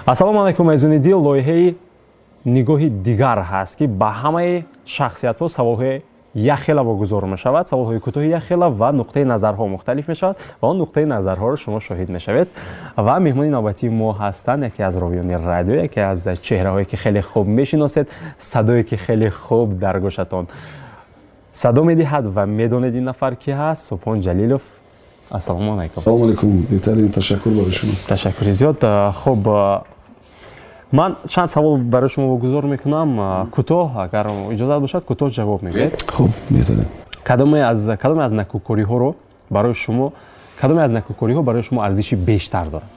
ассалому алайкум азизони дил. лоиҳаи нигоҳи дигар ҳаст ки ба ҳамаи шахсиятҳо саволҳои яхела вогузор мешавад, саволҳои кӯтоҳи яхела ва нуқтаи назарҳо мухталиф мешавад ва он нуқтаи назарҳоро шумо шоҳид мешавед. ва меҳмони навбатии мо ҳастанд яке аз ровиёни радио, яке аз чеҳраҳое ки хеле хуб мешиносед, садое ки хеле хуб дар гӯшатон садо медиҳад ва медонед ин нафар ки ҳаст. Субҳон Ҷалилов, ассалому алайкум. Ассалому алайкум. Беҳтарин ташаккур барои шумо. Ташаккури зиёд. Хуб, ман чанд савол барои шумо вогузор мекунам. Кӯтоҳ, агар иҷозат бошад, кӯтоҳ ҷавоб медиҳед. Хуб, беҳтарин. Кадоме аз накӯкориҳоро барои шумо арзиши бештар дорад?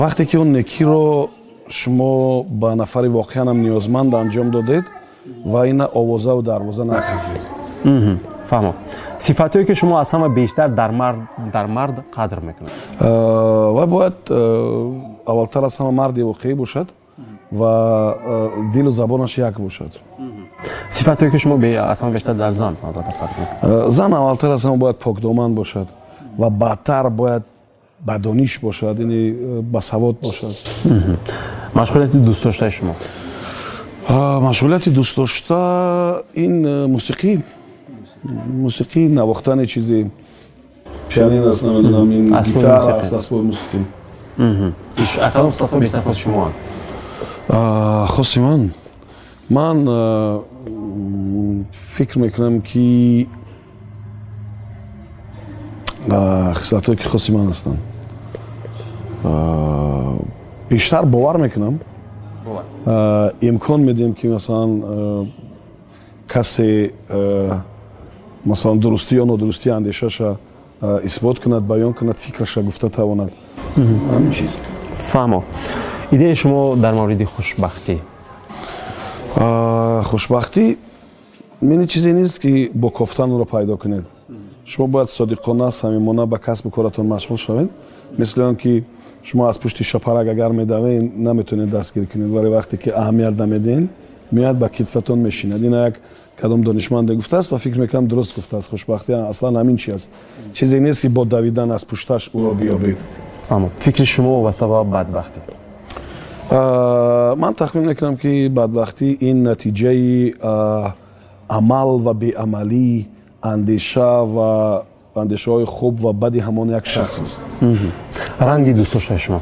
Вақте ки он некиро шумо ба нафари воқеан ам ниёзманд анҷом додед ва ина овозаву дарвоза накардед. фаҳмо. Сифатҳое ки шумо аз ҳама бештар дар мард қадр мекунед? Вай бояд аввалтар аз ҳама марди воқеӣ бошад ва дилу забонаш як бошад. Сифатҳое ки шумо аз ҳама бештар дар зан албатта қадр мекунед? Зан аввалтар аз ҳама бояд покдоман бошад ва баъдтар бояд бадониш бошад, яъне басавод бошад. Машғулияти дӯстдоштаи шумо? Машғулияти дӯстдошта ин мусиқӣ навохтани чизи пианин аст, намедонам, ин гитара аст, асбоби мусиқӣ. Кадом хислатҳо бештар хоси шумоанд? Хоси ман фикр мекунам ки хислатҳое ки хоси ман ҳастанд, бештар бовар мекунам, имкон медиҳем ки масалан касе масалан дурустӣ ё нодурустии андешаша исбот кунад, баён кунад, фикраша гуфта тавонад. Ҳамин чиз. Фаҳмо. Идеяи шумо дар мавриди хушбахтӣ? Хушбахтӣ мини чизе нест ки бо кофтан онро пайдо кунед. Шумо бояд содиқона, самимона ба касбу коратон машғул шавед. Мисли он ки шумо аз пушти шапарак агар медавед, наметавонед дастгирӣ кунед, вале вақте ки аҳамият намедиҳед, меояд ба китфатон мешинад. Ина як кадом донишманде гуфтааст ва фикр мекунам дуруст гуфтааст. Хушбахтӣ аслан ҳамин чи аст. Чизе нест ки бо давидан аз пушташ ӯро биёбед. Фикри шумо вобаста ба бадбахтӣ? Ман тахмин мекунам ки бадбахтӣ ин натиҷаи амал ва беамалии андеша ва андешаҳои хуб ва бади ҳамон як шахс аст. Ранги дӯстдоштаи шумо?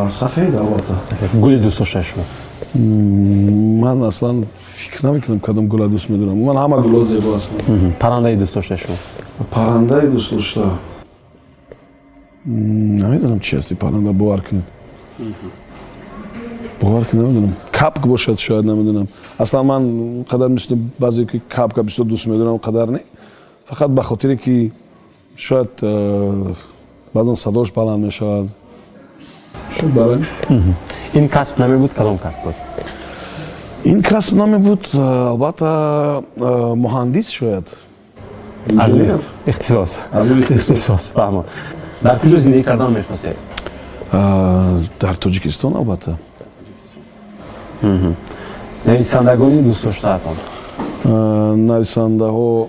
Сафед албатта. Гули дӯстдоштаи шумо? Ман аслан фикр намекунам кадом гула дӯст медорам. Ман ҳама гуло зебо ҳастанд. Паррандаи дӯстдоштаи шумо? Паррандаи дӯстдошта намедонам чи ҳасти парранда бовар кунед. Намедонам. Капк бошад шояд, намедонам. Аслан ман қадар мисли баъзе ки капка бисёр дӯст медорам, қадар не. Фақат ба хотире ки шояд баъзан садош баланд мешавад. Шояд барои ин касб намебуд, кадом касб буд? Ин касб намебуд, албатта муҳандис шояд. Ихтисос. Фаҳмо. дар куҷо зиндагӣ кардан мехостед? Дар Тоҷикистон албатта. нависандагони дӯстдоштаатон? Нависандаҳо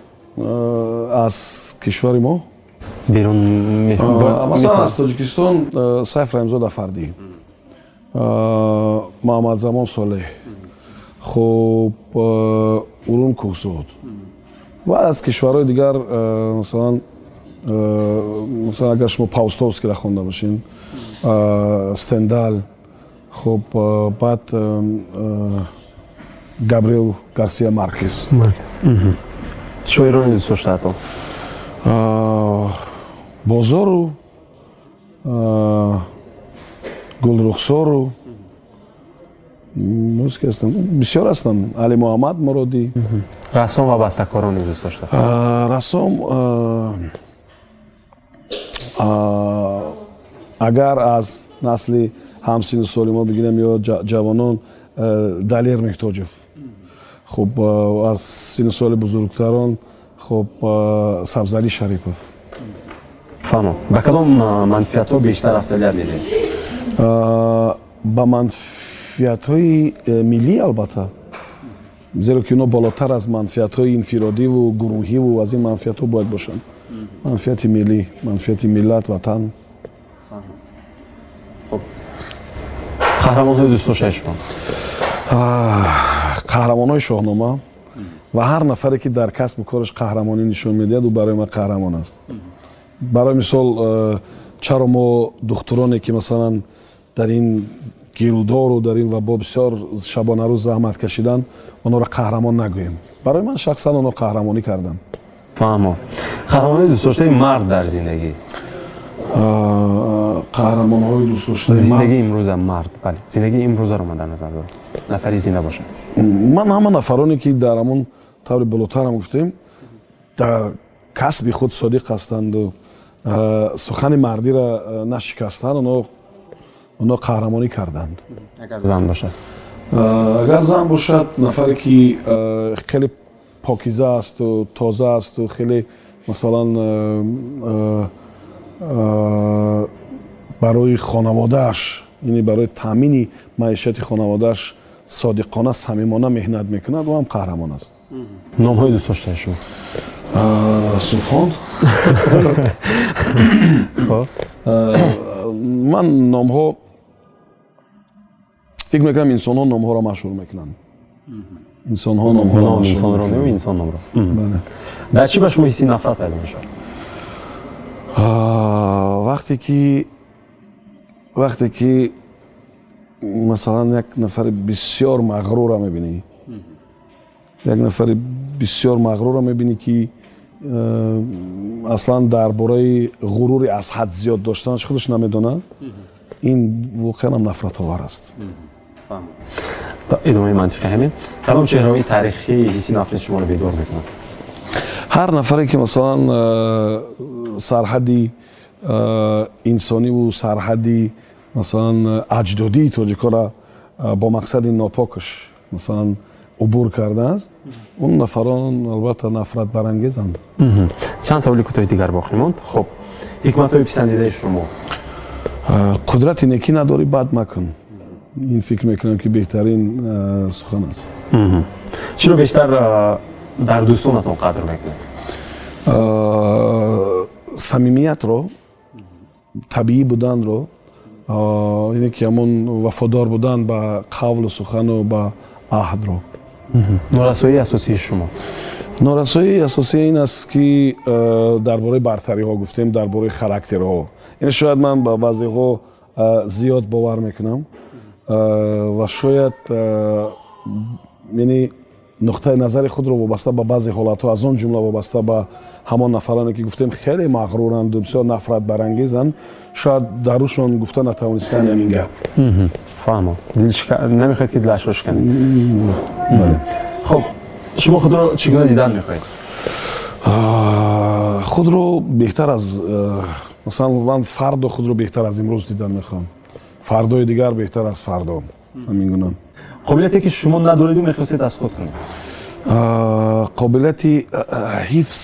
аз кишвари мо? Берун масалан аз Тоҷикистон Сайф Раҳимзод Афардӣ, Муҳаммадзамон Солеҳ, хуб Урун Кӯҳзод ва аз кишварҳои дигар масалан агар шумо Паустовскиро хонда бошин, Стендал, хуб баъд Габриэл Гарсия Маркес. шоирони дӯстдоштаатон? Бозору, Гулрухсору, бисёр ҳастанд. Али Муҳаммад Муродӣ. Рассом ва бастакорони дӯстдошта? Рассом агар аз насли ҳамсину соли мо бигирем ё ҷавонон, Далер Меҳтоҷов, хуб аз сину соли бузургтарон, хуб Сабзалӣ Шарипов. фаҳмо. Ба кадом манфиатҳо бештар афзалият медиҳед? Ба манфиатҳои миллӣ албатта, зеро ки ино болотар аз манфиатҳои инфиродиву гурӯҳиву аз ин манфиатҳо бояд бошанд. Манфиати миллӣ, манфиати миллат, ватан. қаҳрамонҳои дӯстдоштаи шумо? қаҳрамонҳои шоҳнома ва ҳар нафаре ки дар касбу кораш қаҳрамонӣ нишон медиҳад ӯ барои ман қаҳрамон аст. барои мисол чаро мо духтуроне ки масалан дар ин гирӯдору дар ин вабо бисёр шабонарӯз заҳмат кашиданд, онҳоро қаҳрамон нагӯем. барои ман шахсан онҳо қаҳрамонӣ карданд. фаҳмо. қаҳрамонҳои дӯстдоштаи мард дар зиндагӣ? қаҳрамонҳои дӯстдоштаи зиндагии имрӯза мард, бале, зиндагии имрӯзаро ман дар назар дорам. нафари зинда бошад. ман ҳама нафароне ки дар ҳамон таври болотарам гуфтем дар касби худ содиқ ҳастанду сухани мардиро нашикастанд, онҳо қаҳрамонӣ карданд. агар зан бошад? агар зан бошад, нафаре ки хеле покиза асту тоза асту хеле масалан барои хонаводааш, яъне барои таъмини маишати хонаводааш содиқона самимона меҳнат мекунад, ӯ ҳам қаҳрамон аст. номҳои дӯстдоштаи шумо? субҳон. ман номҳо фикр мекунам инсонҳо номҳоро машҳур мекунанд. инсонҳо номҳоро инсонро меу инсон номро. дар чӣ ба шумо ҳисси нафрат пайдо мешавад? вақте ки масалан як нафари бисёр мағрурро мебинӣ, як нафари бисёр мағрурро мебинӣ ки аслан дар бораи ғурури аз ҳад зиёд доштанаш худаш намедонад, ин воқеан нафратовар аст. идомаи мантиқи ҳамин кадом чеҳраҳои таърихии ҳисси нафрати шуморо бедор мекунад? ҳар нафаре ки масалан сарҳади инсониву сарҳади масалан аҷдодии тоҷикоро бо мақсади нопокаш масалан убур кардааст, он нафарон албатта нафратбарангезанд. чанд саволи кӯтоҳи дигар боқӣ монд. хуб, ҳикматҳои писандидаи шумо? қудрати некӣ надорӣ, бад макун. ин фикр мекунам ки беҳтарин сухан аст. чиро бештар дар дӯстонатон қадр мекунед? самимиятро, табиӣ буданро, ине ки ҳамон вафодор будан ба қавлу сухану ба аҳдро. норасоии асосии шумо? норасоии асосия ин аст ки дар бораи бартариҳо гуфтем, дар бораи характерҳо. ин шояд ман ба баъзеҳо зиёд бовар мекунам ва шояд яъне нуқтаи назари худро вобаста ба баъзе ҳолатҳо, аз он ҷумла вобаста ба ҳамон нафароне ки гуфтем хеле мағруранд, бисёр нафратбарангезанд, шояд дар рӯшон гуфта натавонистан ҳамин гап. фаҳмо. намехоҳед ки дилашро шиканед? хуб, шумо худро чӣ гуна дидан мехоҳед? худро беҳтар аз масалан ман фардо худро беҳтар аз имрӯз дидан мехоҳам. фардои дигар беҳтар аз фардо. ҳамин гуна. қобилияте ки шумо надориду мехостед аз худ кунед? қобилияти ҳифз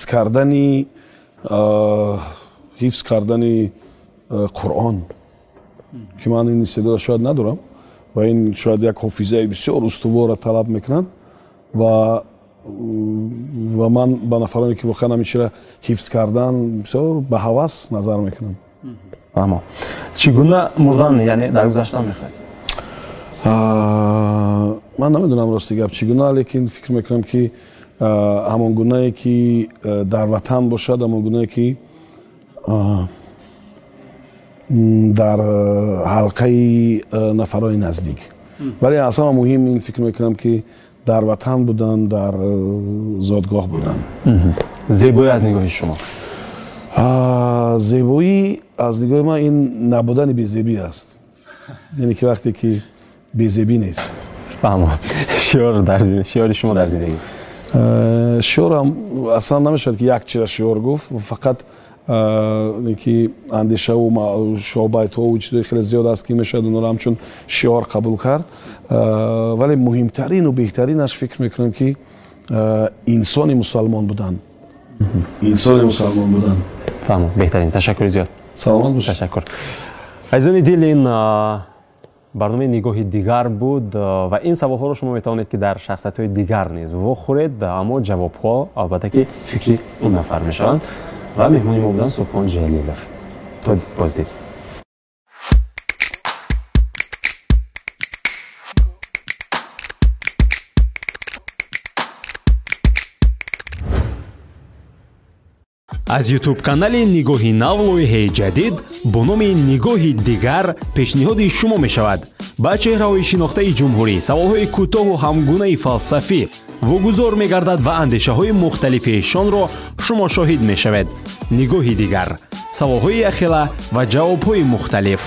кардани қуръон ки ман ин истеъдодро шояд надорам ва ин шояд як ҳофизаи бисёр устуворро талаб мекунад ва ман ба нафароне ки воқеан ҳамин чиро ҳифз кардан бисёр ба ҳавас назар мекунам. фаҳмо. чӣ гуна мурдан, яъне даргузаштан мехоҳед? ман намедонам рости гап чӣ гуна, лекин фикр мекунам ки ҳамон гунае ки дар ватан бошад, ҳамон гунае ки дар ҳалқаи нафарони наздик. вале аз ҳама муҳим ин фикр мекунам ки дар ватан будан, дар зодгоҳ будан. зебоӣ аз нигоҳи шумо? зебоӣ аз нигоҳи ман ин набудани безебӣ аст. яъне ки вақте ки безебӣ нест. фаҳмо. шиёри шумо дар зиндагӣ? шиёрам аслан намешавад ки як чиро шиёр гуфт, фақат ки андешаву шоҳбайтҳову чизои хеле зиёд аст ки мешавад онҳоро ҳамчун шиёр қабул кард. вале муҳимтарину беҳтаринаш фикр мекунам ки инсони мусалмон будан. инсони мусалмон будан. фаҳмо. беҳтарин. ташаккури зиёд. саломат бошед. ташаккур. азизони дил, ин барномаи нигоҳи дигар буд ва ин саволҳоро шумо метавонед ки дар шахсиятҳои дигар низ вохӯред, аммо ҷавобҳо албатта ки фикри он нафар мешаванд. ва меҳмони мо буданд Субҳон Ҷалилов. то боздид. аз ютуб канали Нигоҳи нав лоиҳаи ҷадид бо номи Нигоҳи дигар пешниҳоди шумо мешавад. ба чеҳраҳои шинохтаи ҷумҳурӣ, саволҳои кӯтоҳу ҳамгунаи фалсафӣ вогузор мегардад ва андешаҳои мухталифиашонро шумо шоҳид мешавед. Нигоҳи дигар, саволҳои ахела ва ҷавобҳои мухталиф.